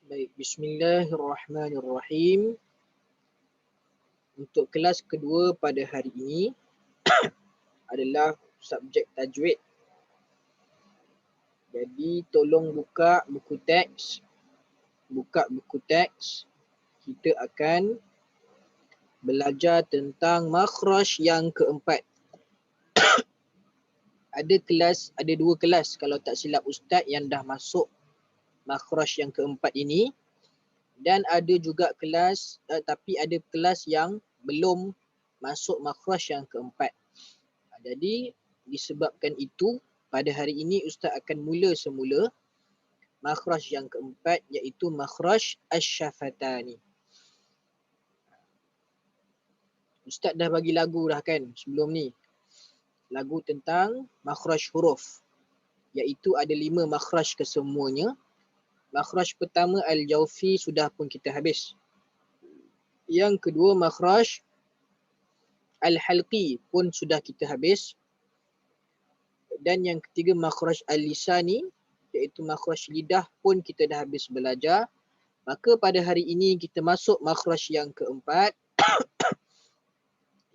Baik, bismillahirrahmanirrahim. Untuk kelas kedua pada hari ini adalah subjek tajwid. Jadi tolong buka buku teks. Kita akan belajar tentang makhraj yang keempat. Ada dua kelas kalau tak silap ustaz yang dah masuk makhraj yang keempat ini, dan ada juga kelas tapi ada kelas yang belum masuk makhraj yang keempat. Jadi disebabkan itu pada hari ini ustaz akan mula semula makhraj yang keempat, iaitu makhraj asy-syafatani. Ustaz dah bagi lagu dah kan sebelum ni. Lagu tentang makhraj huruf, iaitu ada 5 makhraj kesemuanya. Makhraj pertama al-jawfi sudah pun kita habis. Yang kedua makhraj al-halqi pun sudah kita habis. Dan yang ketiga makhraj al-lisani, iaitu makhraj lidah pun kita dah habis belajar. Maka pada hari ini kita masuk makhraj yang keempat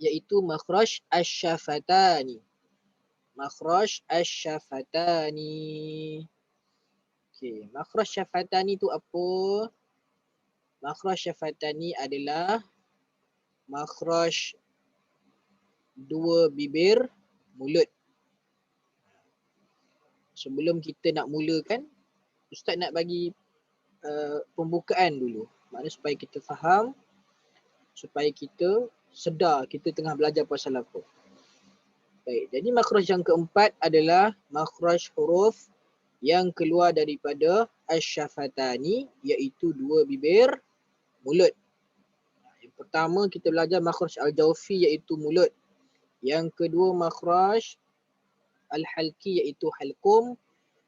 iaitu makhraj asy-syafatani. Makhraj asy-syafatani. Okey, makhraj syafatani tu apa? Makhraj syafatani adalah makhraj dua bibir mulut. Sebelum kita nak mulakan, ustaz nak bagi pembukaan dulu. Maknanya supaya kita faham, supaya kita sedar kita tengah belajar pasal apa. Baik, jadi makhraj yang keempat adalah makhraj huruf yang keluar daripada asy-syafatani, iaitu dua bibir mulut. Yang pertama kita belajar makhraj al-jawfi iaitu mulut. Yang kedua makhraj al-halqi iaitu halqum,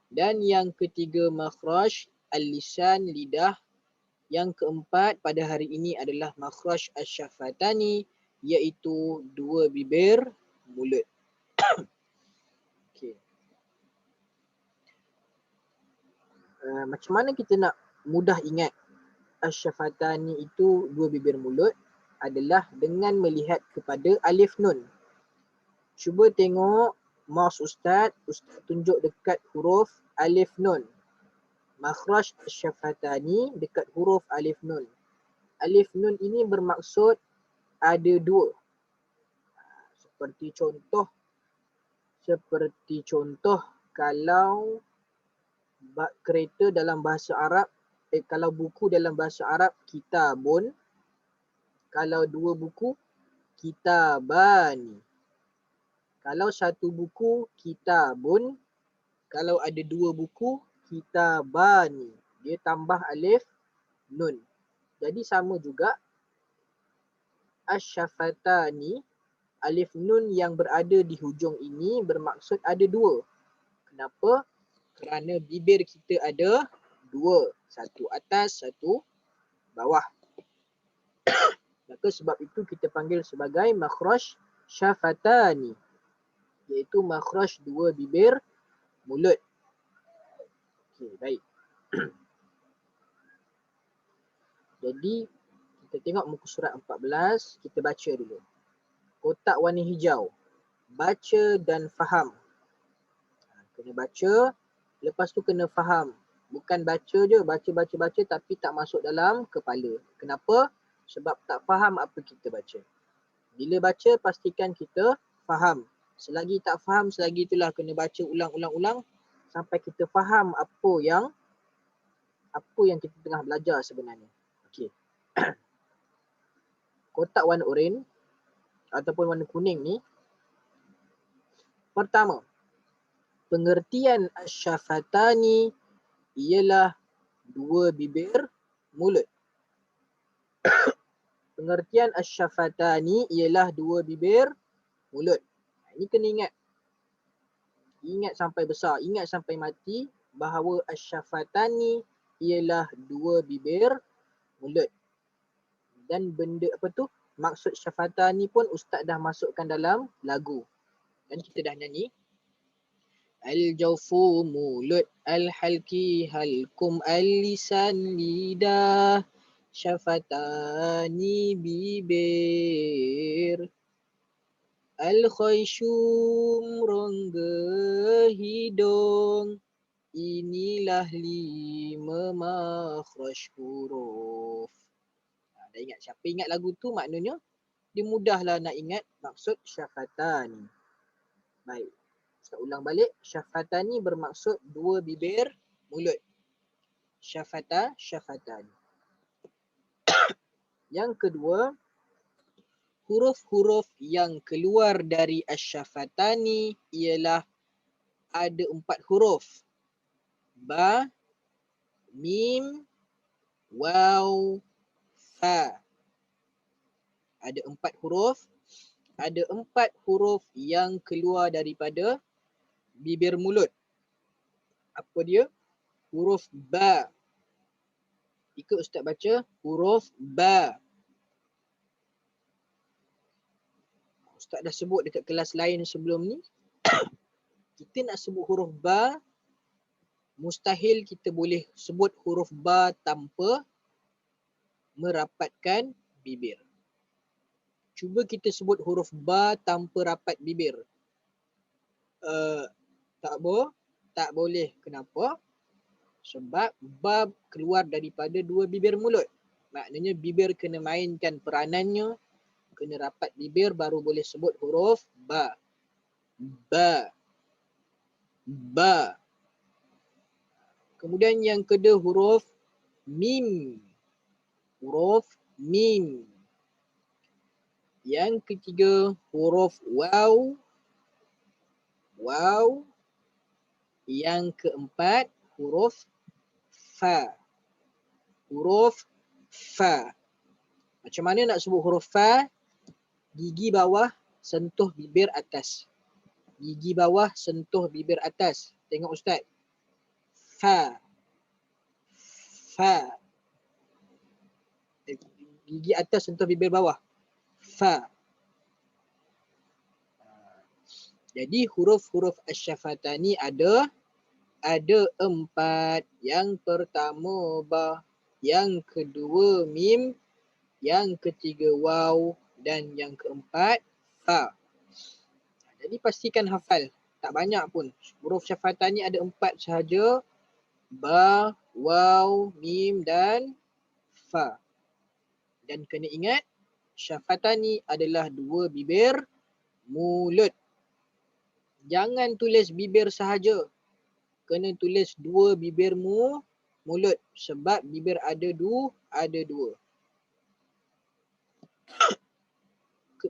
dan yang ketiga makhraj al-lisan lidah. Yang keempat pada hari ini adalah makhraj asy-syafatani iaitu dua bibir mulut. Okey. Macam mana kita nak mudah ingat asy-syafatani itu dua bibir mulut? Adalah dengan melihat kepada alif nun. Cuba tengok mouse ustaz tunjuk dekat huruf alif nun. Makhraj asy-syafatani dekat huruf alif nun. Alif nun ini bermaksud ada dua. Seperti contoh kalau kereta dalam bahasa Arab, kalau buku dalam bahasa Arab kitabun, kalau dua buku kitabani. Kalau satu buku kitabun, kalau ada dua buku kitabani. Dia tambah alif nun. Jadi sama juga asy-syafatani, alif nun yang berada di hujung ini bermaksud ada dua. Kenapa? Kerana bibir kita ada dua. Satu atas, satu bawah. Maka sebab itu kita panggil sebagai makhraj syafatani, iaitu makhraj dua bibir mulut. Okey, baik. Jadi kita tengok muka surat 14, kita baca dulu. Kotak warna hijau. Baca dan faham. Kena baca, lepas tu kena faham. Bukan baca je, baca tapi tak masuk dalam kepala. Kenapa? Sebab tak faham apa kita baca. Bila baca, pastikan kita faham. Selagi tak faham, selagi itulah kena baca ulang-ulang sampai kita faham apa yang kita tengah belajar sebenarnya. Okey. Kotak warna oranye ataupun warna kuning ni. Pertama, pengertian asy-syafatani ialah dua bibir mulut. Pengertian asy-syafatani ialah dua bibir mulut. Ini kena ingat. Ingat sampai besar, ingat sampai mati bahawa asy-syafatani ialah dua bibir mulut. Dan benda apa tu? Maksud syafatani pun ustaz dah masukkan dalam lagu. Dan kita dah nyanyi. Al-jawfu mulut, al-halki halkum, al-lisan lidah, syafatani bibir, al-khayshum rongga hidung. Inilah 5 makhraj huruf. Dah ingat? Siapa ingat lagu tu maknanya dia mudahlah nak ingat maksud syafatani. Baik. Ustaz ulang balik. Syafatani bermaksud 2 bibir mulut. Syafatani. Yang kedua, huruf-huruf yang keluar dari asyafatani ialah ada 4 huruf. Ba, mim, waw, fa. Ada 4 huruf. Ada 4 huruf yang keluar daripada bibir mulut. Apa dia? Huruf ba. Ikut Ustaz baca. Huruf ba. Ustaz dah sebut dekat kelas lain sebelum ni. Kita nak sebut huruf ba, mustahil kita boleh sebut huruf ba tanpa merapatkan bibir. Cuba kita sebut huruf ba tanpa rapat bibir. Tak boleh. Kenapa? Sebab ba keluar daripada 2 bibir mulut. Maknanya bibir kena mainkan peranannya, kena rapat bibir baru boleh sebut huruf ba. Ba. Ba. Kemudian yang kedua huruf mim. Huruf mim. Yang ketiga huruf waw. Waw. Yang keempat huruf fa. Huruf fa. Macam mana nak sebut huruf fa? Gigi bawah sentuh bibir atas. Gigi bawah sentuh bibir atas. Tengok Ustaz. Fa. Fa. Gigi atas sentuh bibir bawah. Fa. Jadi huruf-huruf asyafatani ada 4. Yang pertama ba, yang kedua mim, yang ketiga waw dan yang keempat fa. Jadi pastikan hafal. Tak banyak pun. Huruf syafatani ada 4 sahaja. Ba, waw, mim dan fa. Dan kena ingat syafatani adalah 2 bibir mulut. Jangan tulis bibir sahaja. Kena tulis 2 bibir mulut. Sebab bibir ada 2.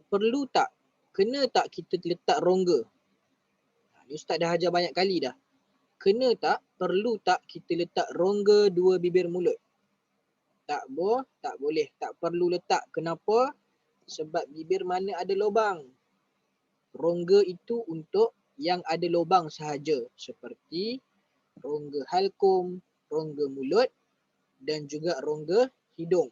Perlu tak? Kena tak kita letak rongga? Ni Ustaz dah ajar banyak kali dah. Kena tak? Perlu tak kita letak rongga 2 bibir mulut? Tak boleh. Tak perlu letak. Kenapa? Sebab bibir mana ada lubang. Rongga itu untuk yang ada lubang sahaja. Seperti rongga halkum, rongga mulut dan juga rongga hidung.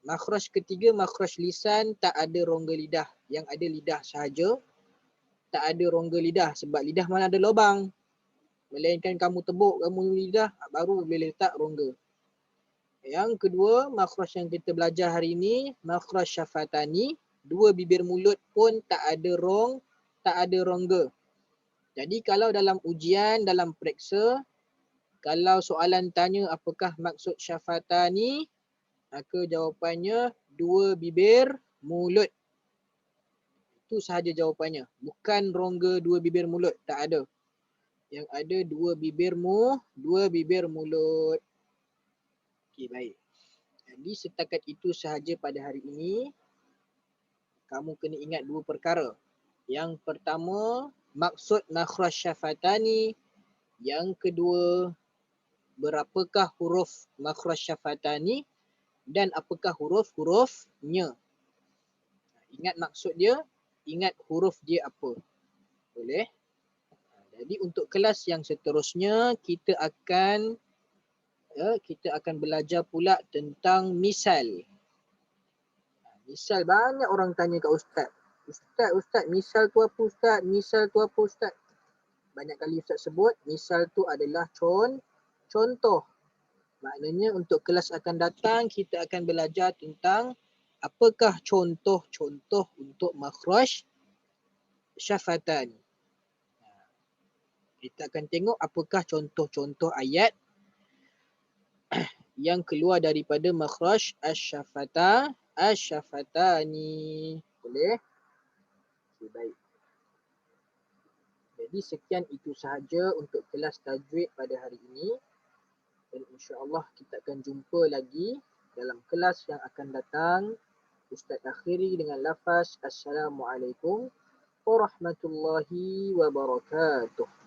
Makhraj ketiga, makhraj lisan, tak ada rongga lidah. Yang ada lidah sahaja. Tak ada rongga lidah sebab lidah mana ada lubang. Melainkan kamu tebuk kamu lidah, baru boleh letak rongga. Yang kedua, makhraj yang kita belajar hari ini, makhraj syafatani. 2 bibir mulut pun tak ada rongga. Jadi kalau dalam ujian, dalam periksa, kalau soalan tanya apakah maksud syafatani, maka jawapannya 2 bibir mulut. Itu sahaja jawapannya. Bukan rongga 2 bibir mulut. Tak ada. Yang ada 2 bibir mulut. Okey, baik. Jadi setakat itu sahaja pada hari ini. Kamu kena ingat 2 perkara. Yang pertama, maksud makhraj syafatani. Yang kedua, berapakah huruf makhraj syafatani dan apakah huruf-hurufnya. Ingat maksud dia, ingat huruf dia apa. Boleh? Jadi untuk kelas yang seterusnya, kita akan belajar pula tentang misal. Misal banyak orang tanya kat Ustaz. Ustaz, misal tu apa Ustaz? Misal tu apa Ustaz? banyak kali Ustaz sebut, misal tu adalah contoh. Maknanya untuk kelas akan datang kita akan belajar tentang apakah contoh-contoh untuk makhraj syafatan. Kita akan tengok apakah contoh-contoh ayat yang keluar daripada makhraj asy-syafatani. Boleh? Okay, baik. Jadi sekian itu sahaja untuk kelas tajwid pada hari ini. Dan insya-Allah kita akan jumpa lagi dalam kelas yang akan datang. Ustaz akhiri dengan lafaz Assalamualaikum warahmatullahi wabarakatuh.